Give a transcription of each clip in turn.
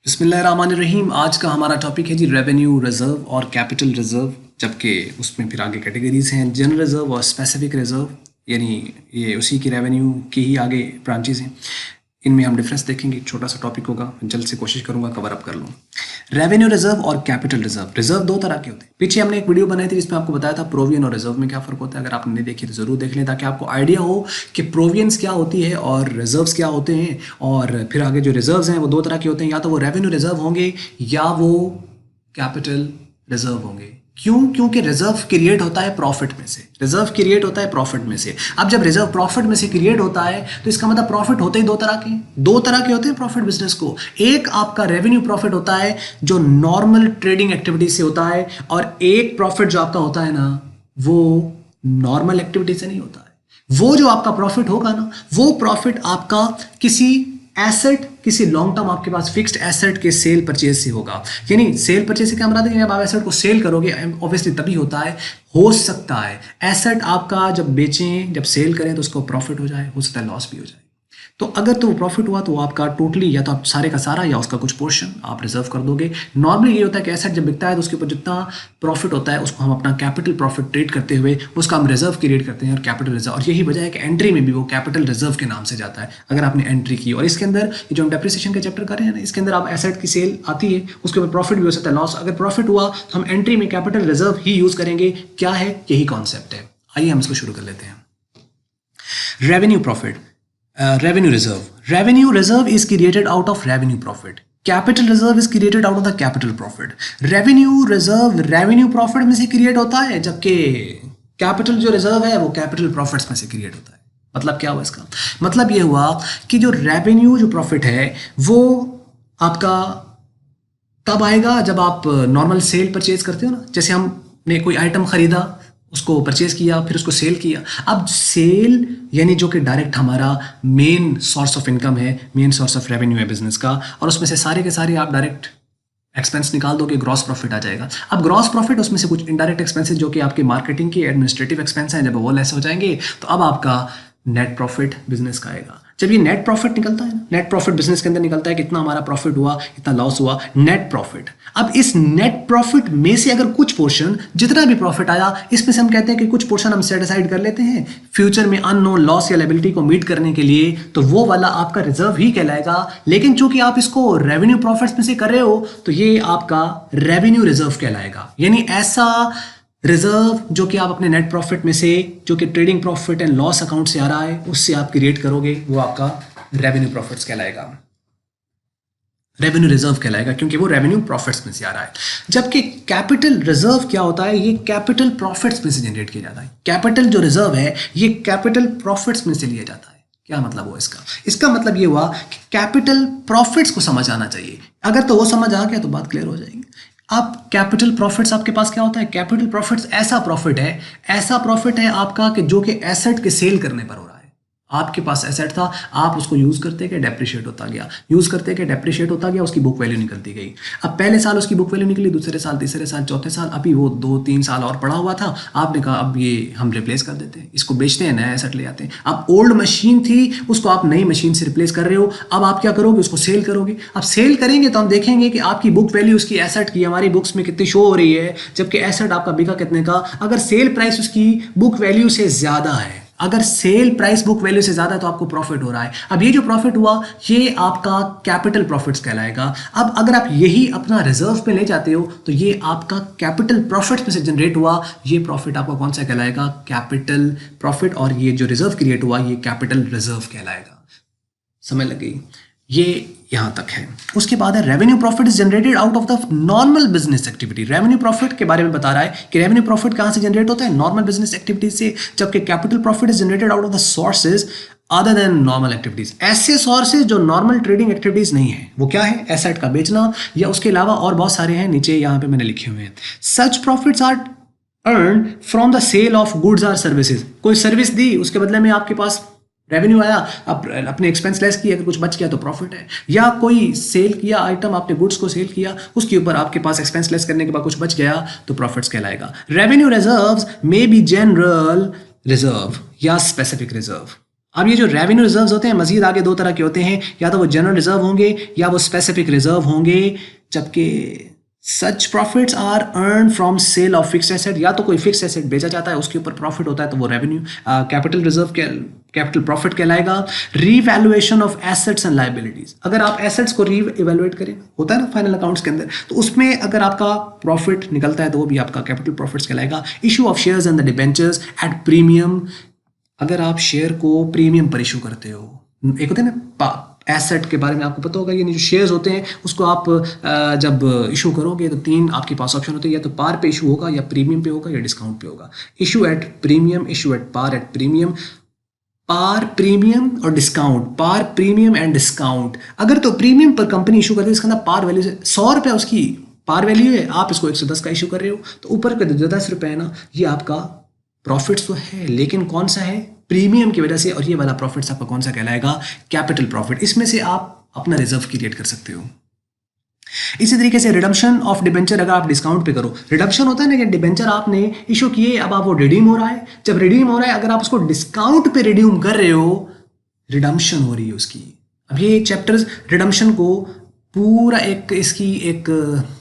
बिस्मिल्लाहिर्रहमानिर्रहीम। आज का हमारा टॉपिक है जी रेवेन्यू रिजर्व और कैपिटल रिजर्व, जबकि उसमें फिर आगे कैटेगरीज हैं जनरल रिजर्व और स्पेसिफिक रिजर्व, यानी ये उसी की रेवेन्यू की ही आगे ब्रांचेज हैं। इनमें हम डिफरेंस देखेंगे। छोटा सा टॉपिक होगा, जल्द से कोशिश करूंगा कवर अप कर लूँ। रेवेन्यू रिजर्व और कैपिटल रिजर्व। रिजर्व दो तरह के होते हैं। पीछे हमने एक वीडियो बनाई थी जिसमें आपको बताया था प्रोवियन और रिजर्व में क्या फ़र्क होता है। अगर आपने नहीं देखी तो ज़रूर देख लें, ताकि आपको आइडिया हो कि प्रोवियंस क्या होती है और रिजर्व्स क्या होते हैं। और फिर आगे जो रिजर्व्स हैं वो दो तरह के होते हैं, या तो वो रेवेन्यू रिजर्व होंगे या वो कैपिटल रिजर्व होंगे। क्यों? क्योंकि रिजर्व क्रिएट होता है प्रॉफिट में से। रिजर्व क्रिएट होता है प्रॉफिट में से। अब जब रिजर्व प्रॉफिट में से क्रिएट होता है तो इसका मतलब प्रॉफिट होते ही दो तरह के होते हैं प्रॉफिट बिजनेस को। एक आपका रेवेन्यू प्रॉफिट होता है जो नॉर्मल ट्रेडिंग एक्टिविटी से होता है, और एक प्रॉफिट जो आपका होता है ना वो नॉर्मल एक्टिविटी से नहीं होता है। वो जो आपका प्रॉफिट होगा ना, वो प्रॉफिट आपका किसी एसेट, किसी लॉन्ग टर्म आपके पास फिक्स्ड एसेट के सेल परचेज से होगा। यानी सेल परचेज से क्या मराद है? जब आप एसेट को सेल करोगे, ऑब्वियसली तभी होता है, हो सकता है एसेट आपका जब बेचें, जब सेल करें तो उसको प्रॉफिट हो जाए, हो सकता है लॉस भी हो जाए। तो अगर तो प्रॉफिट हुआ तो आपका टोटली, या तो आप सारे का सारा या उसका कुछ पोर्शन आप रिजर्व कर दोगे। नॉर्मली ये होता है कि एसेट जब बिकता है तो उसके ऊपर जितना प्रॉफिट होता है उसको हम अपना कैपिटल प्रॉफिट ट्रेड करते हुए उसका हम रिजर्व क्रिएट करते हैं, और कैपिटल रिजर्व। और यही वजह है कि एंट्री में भी वो कैपिटल रिजर्व के नाम से जाता है अगर आपने एंट्री की। और इसके अंदर ये जो हम डेप्रिसिएशन का चैप्टर कर रहे हैं ना, इसके अंदर आप एसेट की सेल आती है, उसके ऊपर प्रॉफिट भी हो सकता है, लॉस। अगर प्रॉफिट हुआ तो हम एंट्री में कैपिटल रिजर्व ही यूज करेंगे। क्या है? यही कॉन्सेप्ट है। आइए हम इसको शुरू कर लेते हैं। Revenue profit, revenue reserve. Revenue reserve is created out of revenue profit. Capital reserve is created out of the capital profit. Revenue reserve revenue profit में से create होता है, जबकि capital जो reserve है वो capital profits में से create होता है। मतलब क्या हुआ इसका? मतलब ये हुआ कि जो revenue जो profit है वो आपका कब आएगा? जब आप नॉर्मल सेल परचेज करते हो ना। जैसे हमने कोई आइटम खरीदा, उसको परचेज किया, फिर उसको सेल किया। अब सेल यानी जो कि डायरेक्ट हमारा मेन सोर्स ऑफ इनकम है, मेन सोर्स ऑफ रेवेन्यू है बिजनेस का, और उसमें से सारे के सारे आप डायरेक्ट एक्सपेंस निकाल दोगे, ग्रॉस प्रॉफिट आ जाएगा। अब ग्रॉस प्रॉफिट, उसमें से कुछ इनडायरेक्ट एक्सपेंसेस जो कि आपके मार्केटिंग के एडमिनिस्ट्रेटिव एक्सपेंस हैं, जब वो लेस हो जाएंगे तो अब आपका नेट प्रॉफिट बिजनेस का आएगा। जब ये नेट प्रॉफिट निकलता है ना, नेट प्रॉफिट बिजनेस के अंदर निकलता है, कितना हमारा प्रॉफिट हुआ, इतना लॉस हुआ, नेट प्रॉफिट। अब इस नेट प्रॉफिट में से अगर कुछ पोर्शन, जितना भी प्रॉफिट आया, इसमें से हम कहते हैं कि कुछ पोर्शन हम सेट असाइड कर लेते हैं फ्यूचर में अननोन लॉस या लायबिलिटी को मीट करने के लिए, तो वो वाला आपका रिजर्व ही कहलाएगा। लेकिन चूंकि आप इसको रेवेन्यू प्रॉफिट्स में से कर रहे हो तो ये आपका रेवेन्यू रिजर्व कहलाएगा। यानी ऐसा रिजर्व जो कि आप अपने नेट प्रॉफिट में से, जो कि trading profit and loss account से आ रहा है, उससे आप क्रिएट करोगे, वो आपका रेवेन्यू प्रॉफिट्स कहलाएगा, रेवेन्यू रिजर्व कहलाएगा, क्योंकि वो रेवेन्यू प्रॉफिट्स में से आ रहा है। जबकि कैपिटल रिजर्व क्या होता है? ये कैपिटल प्रॉफिट्स में से जनरेट किया जाता है। कैपिटल जो रिजर्व है ये कैपिटल प्रॉफिट्स में से लिया जाता है। क्या मतलब हुआ इसका? इसका मतलब ये हुआ कि कैपिटल प्रॉफिट्स को समझ आना चाहिए। अगर तो वो समझ आ गया तो बात क्लियर हो जाएगी। अब कैपिटल प्रॉफिट्स आपके पास क्या होता है? कैपिटल प्रॉफिट्स ऐसा प्रॉफिट है आपका कि जो कि एसेट के सेल करने पर हो रहा है। आपके पास एसेट था, आप उसको यूज करते गए, डेप्रिशिएट होता गया, उसकी बुक वैल्यू निकलती गई। अब पहले साल उसकी बुक वैल्यू निकली, दूसरे साल, तीसरे साल, चौथे साल, अभी वो 2-3 साल और पड़ा हुआ था। आपने कहा अब ये हम रिप्लेस कर देते हैं, इसको बेचते हैं, नया एसेट ले आते हैं। अब ओल्ड मशीन थी, उसको आप नई मशीन से रिप्लेस कर रहे हो। अब आप क्या करोगे? उसको सेल करोगे। अब सेल करेंगे तो हम देखेंगे कि आपकी बुक वैल्यू उसकी एसेट की हमारी बुक्स में कितनी शो हो रही है, जबकि एसेट आपका बिका कितने का? अगर सेल प्राइस उसकी बुक वैल्यू से ज्यादा है, अगर सेल प्राइस बुक वैल्यू से ज्यादा है तो आपको प्रॉफिट हो रहा है। अब ये जो प्रॉफिट हुआ ये आपका कैपिटल प्रॉफिट्स कहलाएगा। अब अगर आप यही अपना रिजर्व पे ले जाते हो तो ये आपका कैपिटल प्रॉफिट्स में से जनरेट हुआ, ये प्रॉफिट आपका कौन सा कहलाएगा? Capital profit. और ये जो रिजर्व क्रिएट हुआ ये कैपिटल रिजर्व कहलाएगा। समझ लग गई? ये यहां तक है। उसके बाद है revenue profit is generated out of the normal business activity. Revenue profit के बारे में बता रहा है कि रेवेन्यू प्रॉफिट कहां से जनरेट होता है? नॉर्मल बिजनेस एक्टिविटी से। जबकि capital profit is generated out of the sources other than normal activities. ऐसे सोर्सेज जो नॉर्मल ट्रेडिंग एक्टिविटीज नहीं है। वो क्या है? एसेट का बेचना, या उसके अलावा और बहुत सारे हैं, नीचे यहां पे मैंने लिखे हुए हैं। Such profits are earn from the sale of goods or services. कोई सर्विस दी, उसके बदले में आपके पास रेवेन्यू आया, अब अपने एक्सपेंस लेस किया, अगर कुछ बच गया तो प्रॉफिट है। या कोई सेल किया आइटम, आपने गुड्स को सेल किया, उसके ऊपर आपके पास एक्सपेंस लेस करने के बाद कुछ बच गया तो प्रॉफिट्स कहलाएगा। Revenue reserves may be general reserve या स्पेसिफिक रिजर्व। अब ये जो रेवेन्यू रिजर्व्स होते हैं मजीद आगे दो तरह के होते हैं, या तो वो जनरल रिजर्व होंगे या वो स्पेसिफिक रिजर्व होंगे, जबकि such profits are earn from sale of fixed asset, या तो कोई फिक्स्ड एसेट बेचा जाता है उसके ऊपर प्रॉफिट होता है तो वो रेवेन्यू कैपिटल रिजर्व के कैपिटल प्रॉफिट कहलाएगा। Revaluation of assets and liabilities, अगर आप एसेट्स को रीवैल्यूएट करें, होता है ना फाइनल अकाउंट्स के अंदर, तो उसमें अगर आपका प्रॉफिट निकलता है तो वो भी आपका कैपिटल प्रॉफिट्स कहलाएगा। Issue of shares and the debentures at premium, अगर आप शेयर को प्रीमियम पर इशू करते हो, एक होते हैं ना एसेट के बारे में आपको पता होगा, ये जो शेयर्स होते हैं उसको आप जब इशू करोगे तो तीन आपके पास ऑप्शन होते हैं, या तो पार पे इशू होगा, या प्रीमियम पे होगा, या डिस्काउंट पे होगा। Issue at premium, issue at par, at premium, par, premium और discount, par, premium and discount. अगर तो प्रीमियम पर कंपनी इशू करती है, इसका अंदर पार वैल्यू से 100 रुपये उसकी पार वैल्यू है, आप इसको 110 का इशू कर रहे हो, तो ऊपर के 10 रुपये है ना, ये आपका प्रॉफिट्स तो है, लेकिन कौन सा है, प्रीमियम की वजह से, और ये वाला प्रॉफिट्स आपका कौन सा कहलाएगा, कैपिटल प्रॉफिट। इसमें से आप अपना रिजर्व क्रिएट कर सकते हो। इसी तरीके से रिडम्पशन ऑफ डिबेंचर, अगर आप डिस्काउंट पे करो, रिडम्पशन होता है ना कि डिबेंचर आपने इशू किए, अब आप वो रिडीम हो रहा है, जब रिडीम हो रहा है अगर आप उसको डिस्काउंट पे रिडीम कर रहे हो, रिडम्पशन हो रही है उसकी। अब ये चैप्टर्स रिडम्पशन को पूरा एक इसकी एक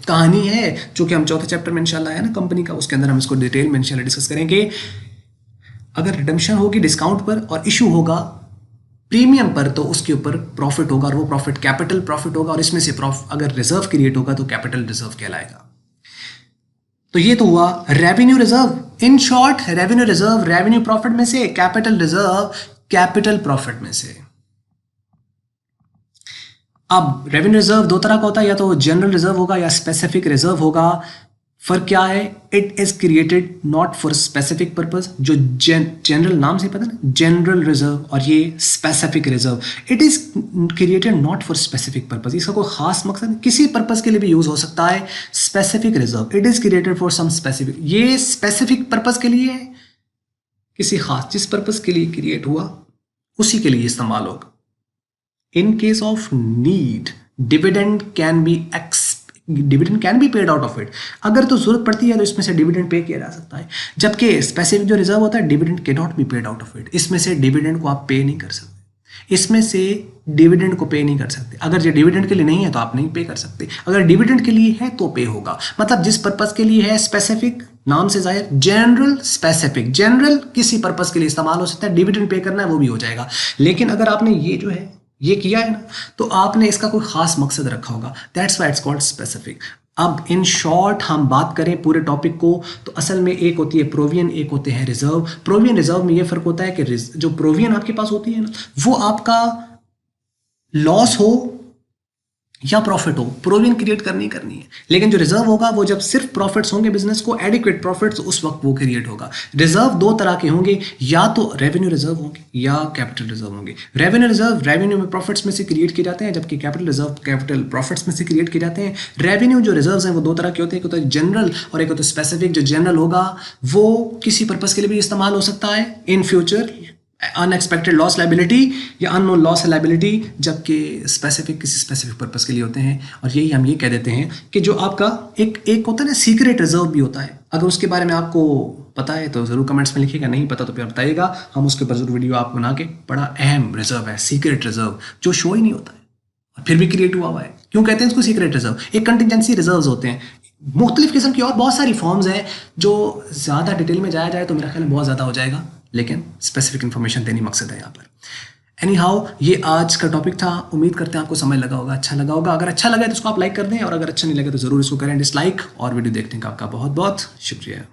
कहानी है जो कि हम चौथे चैप्टर में इंशाल्लाह है ना कंपनी का, उसके अंदर हम इसको डिटेल में इंशाल्लाह डिस्कस करेंगे। अगर रिडम्पशन होगी डिस्काउंट पर और इशू होगा प्रीमियम पर, तो उसके ऊपर प्रॉफिट होगा, और वो प्रॉफिट कैपिटल प्रॉफिट होगा, और इसमें से अगर रिजर्व क्रिएट होगा तो कैपिटल रिजर्व कहलाएगा। तो ये तो हुआ revenue reserve. In short, revenue reserve revenue profit में से, कैपिटल रिजर्व कैपिटल प्रॉफिट में से। अब रेवेन्यू रिजर्व दो तरह का होता है, या तो जनरल रिजर्व होगा या स्पेसिफिक रिजर्व होगा। फर्क क्या है, it is created not for specific purpose, जो जनरल नाम से पता ना, जनरल रिजर्व, और ये specific reserve, it is created not for specific purpose, इसका कोई खास मकसद किसी पर्पज के लिए भी यूज हो सकता है। Specific reserve, it is created for some specific, ये स्पेसिफिक पर्पज के लिए है, किसी खास जिस पर्पज के लिए क्रिएट हुआ उसी के लिए इस्तेमाल होगा। In case of need, dividend can be paid out of it, अगर तो जरूरत पड़ती है तो इसमें से डिविडेंड पे किया जा सकता है। जबकि स्पेसिफिक जो रिजर्व होता है, dividend can not be paid out of it, इसमें से डिविडेंड को आप पे नहीं कर सकते, इसमें से डिविडेंड को पे नहीं कर सकते। अगर ये डिविडेंड के लिए नहीं है तो आप नहीं पे कर सकते, अगर डिविडेंड के लिए है तो पे होगा। मतलब जिस पर्पज के लिए है, स्पेसिफिक नाम से जाहिर, जनरल स्पेसिफिक, जनरल किसी पर्पज के लिए इस्तेमाल हो सकता है, डिविडेंड पे करना है वो भी हो जाएगा। लेकिन अगर आपने ये जो है ये किया है ना, तो आपने इसका कोई खास मकसद रखा होगा, that's why it's called specific. अब इन शॉर्ट हम बात करें पूरे टॉपिक को, तो असल में एक होती है प्रोवियन, एक होते हैं रिजर्व। प्रोवियन रिजर्व में ये फर्क होता है कि जो प्रोवियन आपके पास होती है ना, वो आपका लॉस हो या प्रॉफिट हो, प्रोवियन क्रिएट करनी है। लेकिन जो रिजर्व होगा वो जब सिर्फ प्रॉफिट्स होंगे बिजनेस को, एडिक्वेट प्रॉफिट्स, उस वक्त वो क्रिएट होगा। रिजर्व दो तरह के होंगे, या तो रेवेन्यू रिजर्व होंगे या कैपिटल रिजर्व होंगे। रेवेन्यू रिजर्व रेवेन्यू में प्रॉफिट्स में से क्रिएट किए जाते हैं, जबकि कैपिटल रिजर्व कैपिटल प्रॉफिट्स में से क्रिएट किए जाते हैं। रेवेन्यू जो रिजर्व हैं वो दो तरह के होते हैं, एक होता है जनरल और एक होता है स्पेसिफिक। जो जनरल होगा वो किसी पर्पज के लिए भी इस्तेमाल हो सकता है in future, unexpected loss liability या अननोन लॉस लाइबिलिटी, जबकि स्पेसिफिक किसी स्पेसिफिक पर्पस के लिए होते हैं। और यही हम ये कह देते हैं कि जो आपका एक होता है ना सीक्रेट रिजर्व भी होता है, अगर उसके बारे में आपको पता है तो ज़रूर कमेंट्स में लिखिएगा, नहीं पता तो फिर बताइएगा, हम उसके ऊपर जरूर वीडियो आप बना के। बड़ा अहम रिजर्व है सीक्रेट रिजर्व, जो शो ही नहीं होता है और फिर भी क्रिएट हुआ है। क्यों कहते हैं इसको सीक्रेट रिजर्व? एक कंटिजेंसी रिजर्व होते हैं, मुख्तलिफ किस्म की और बहुत सारी फॉर्म्स हैं, जो ज़्यादा डिटेल में जाया जाए तो मेरा ख्याल में बहुत ज़्यादा हो जाएगा, लेकिन स्पेसिफिक इन्फॉर्मेशन देनी मकसद है यहाँ पर। एनी हाउ, ये आज का टॉपिक था, उम्मीद करते हैं आपको समझ लगा होगा, अच्छा लगा होगा। अगर अच्छा लगा तो उसको आप लाइक कर दें, और अगर अच्छा नहीं लगा तो ज़रूर इसको करें डिसलाइक। और वीडियो देखने का आपका बहुत बहुत शुक्रिया।